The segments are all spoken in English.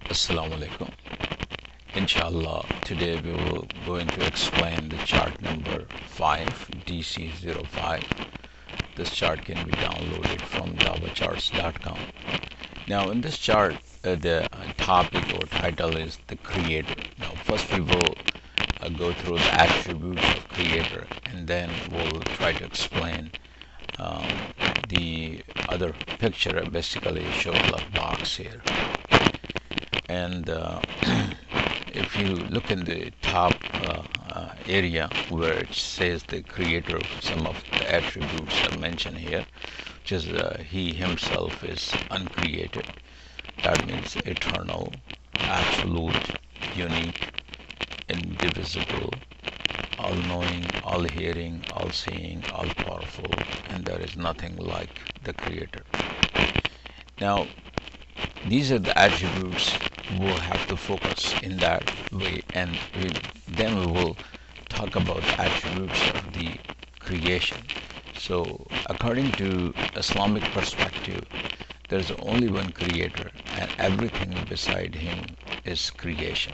Assalamu alaikum. Inshallah, today we will going to explain the chart number 5, DC05. This chart can be downloaded from javacharts.com. Now, in this chart, the topic or title is the creator. Now, first we will go through the attributes of creator, and then we'll try to explain the other picture. Basically shows a box here. And if you look in the top area where it says the creator, some of the attributes are mentioned here, which is he himself is uncreated. That means eternal, absolute, unique, indivisible, all-knowing, all-hearing, all-seeing, all-powerful, and there is nothing like the creator. Now, these are the attributes we'll have to focus in that way, and then we will talk about the attributes of the creation. So according to Islamic perspective, there's only one creator and everything beside him is creation.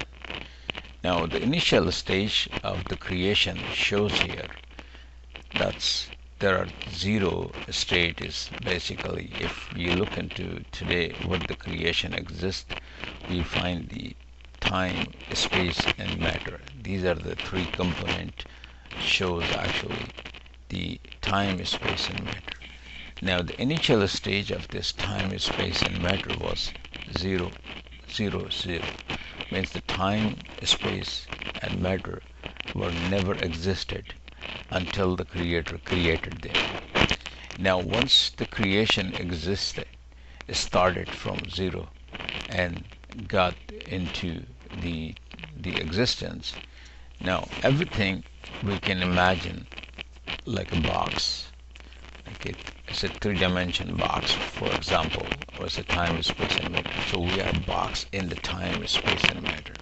Now the initial stage of the creation shows here. There are zero state is basically, if you look into today what the creation exists, we find the time, space and matter. These are the three component shows actually the time, space and matter. Now the initial stage of this time, space and matter was 0, 0, 0. Means the time, space and matter were never existed until the creator created them. Now once the creation existed, it started from 0 and got into the existence. Now everything we can imagine like a box, like it's a three-dimensional box, for example, or it's a time, space and matter. So we are a box in the time, space and matter.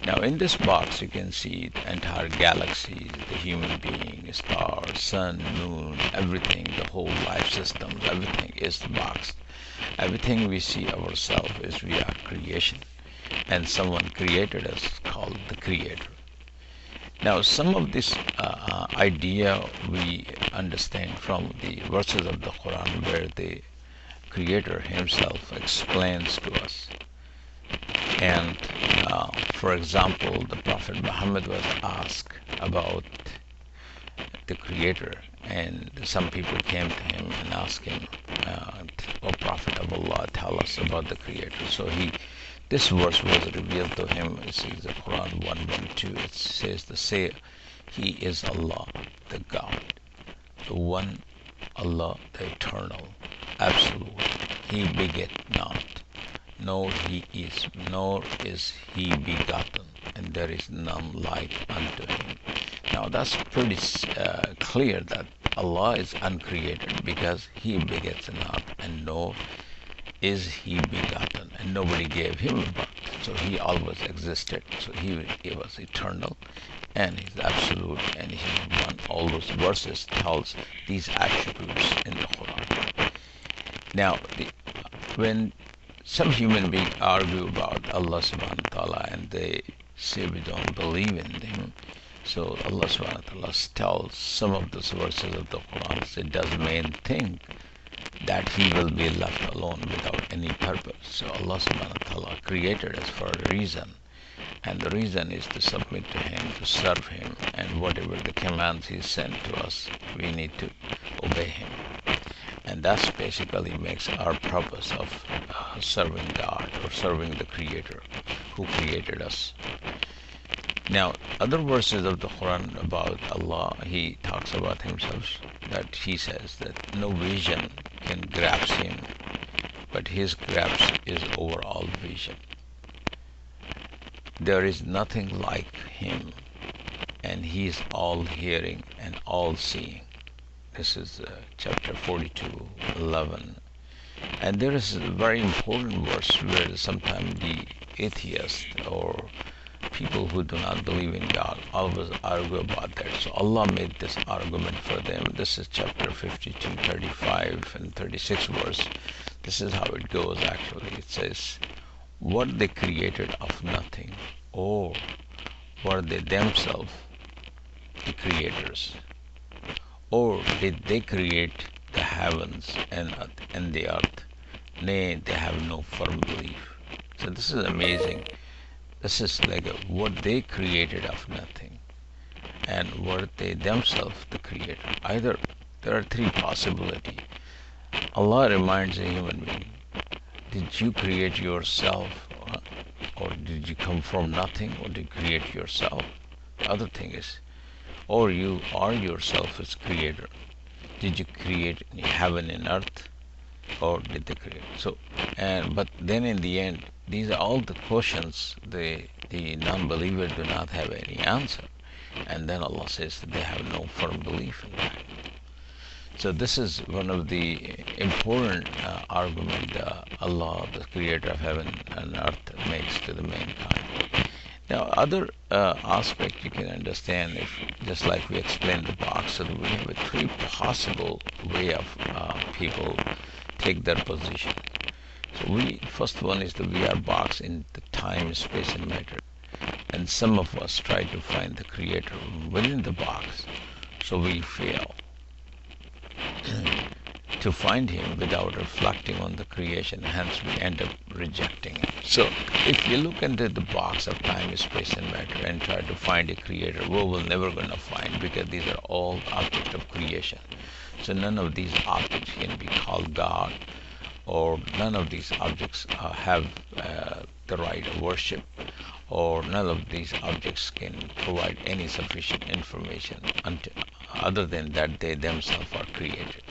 Now in this box you can see the entire galaxy, the human being, stars, sun, moon, everything, the whole life system, everything is the box. Everything we see ourselves is we are creation, and someone created us called the creator. Now some of this idea we understand from the verses of the Quran where the creator himself explains to us. And for example, the Prophet Muhammad was asked about the creator, and some people came to him and asked him, O Prophet of Allah, tell us about the creator. So this verse was revealed to him. It says the Quran 1:1-2. It says He is Allah, the God, the one, Allah, the eternal, absolute. He beget not, nor is he begotten, and there is none like unto him. Now that's pretty clear that Allah is uncreated because he begets not, and nor is he begotten, and nobody gave him a birth. So he always existed. So he was eternal, and he's absolute, and he's one. All those verses tells these attributes in the Quran. Now, when some human beings argue about Allah subhanahu wa ta'ala and they say we don't believe in him, so Allah subhanahu wa ta'ala tells some of those verses of the Quran, it doesn't mean think that he will be left alone without any purpose. So Allah subhanahu wa ta'ala created us for a reason, and the reason is to submit to him, to serve him, and whatever the commands he sent to us, we need to obey him. And that's basically makes our purpose of serving God or serving the creator who created us. Now other verses of the Quran about Allah, he talks about himself, that he says that no vision can grasp him, but his grasp is over all vision. There is nothing like him, and he is all hearing and all seeing. This is chapter 42:11. And there is a very important verse where sometimes the atheist or people who do not believe in God always argue about that. So Allah made this argument for them. This is chapter 52:35 and 36 verse. This is how it goes actually. It says, what they created of nothing, or were they themselves the creators, or did they create the heavens and the earth? Nay, they have no firm belief. So this is amazing. This is like what they created of nothing, and were they themselves the creator? Either there are three possibilities. Allah reminds a human being, did you create yourself, or did you come from nothing, or did you create yourself? The other thing is, or you are yourself as creator. Did you create heaven and earth, or did they create? So, but then in the end, these are all the questions the non-believer do not have any answer, and then Allah says that they have no firm belief in that. So this is one of the important argument Allah, the creator of heaven and earth, makes to the mankind. Now, other aspect you can understand, if just like we explained the box, so that we have a three possible way of people take their position. So first one is the we are box in the time, space, and matter, and some of us try to find the creator within the box, so we fail to find him without reflecting on the creation, hence we end up rejecting him. So if you look into the box of time, space, and matter and try to find a creator, we will never going to find, because these are all objects of creation. So none of these objects can be called God, or none of these objects have the right of worship, or none of these objects can provide any sufficient information other than that they themselves are created.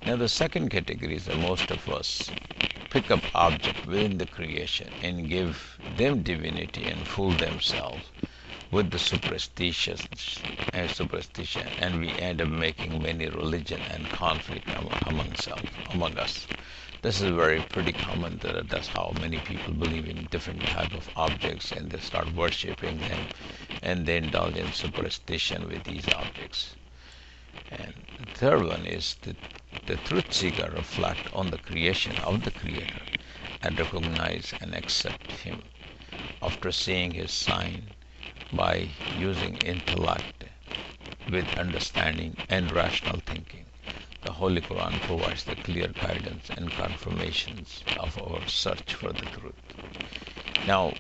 Now the second category is that most of us pick up object within the creation and give them divinity and fool themselves with the superstition, and we end up making many religion and conflict among us. This is very pretty common, that's how many people believe in different type of objects, and they start worshipping them, and they indulge in superstition with these objects. And the third one is the truth seeker reflect on the creation of the creator and recognize and accept him after seeing his sign by using intellect with understanding and rational thinking. The Holy Quran provides the clear guidance and confirmations of our search for the truth. Now,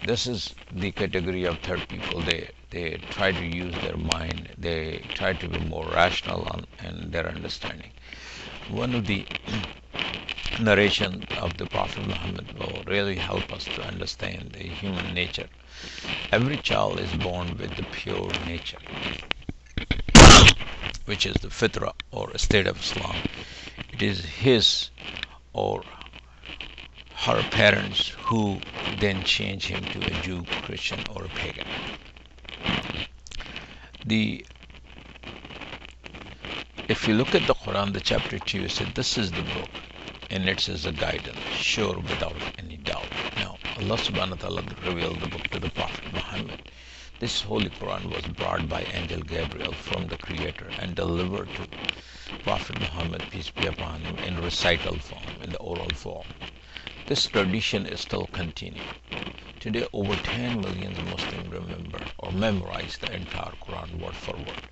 this is the category of third people. They try to use their mind. They try to be more rational in their understanding. One of the narration of the Prophet Muhammad will really help us to understand the human nature. Every child is born with the pure nature, which is the fitra, or a state of Islam. It is his or her parents who then change him to a Jew, Christian, or a pagan. If you look at the Quran, the chapter 2, it said this is the book, and it is a guidance, sure without any doubt. Now, Allah subhanahu wa ta'ala revealed the book to the Prophet Muhammad. This Holy Quran was brought by Angel Gabriel from the Creator and delivered to Prophet Muhammad, peace be upon him, in recital form, in the oral form. This tradition is still continuing. Today, over 10 million Muslims remember or memorize the entire Quran word for word.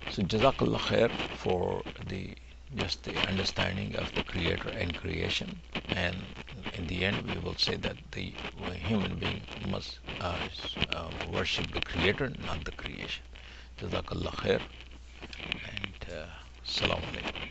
So, Jazakallah khair for just the understanding of the Creator and creation. And in the end, we will say that the human being must worship the Creator, not the creation. Jazakallah khair, and Assalamu alaikum.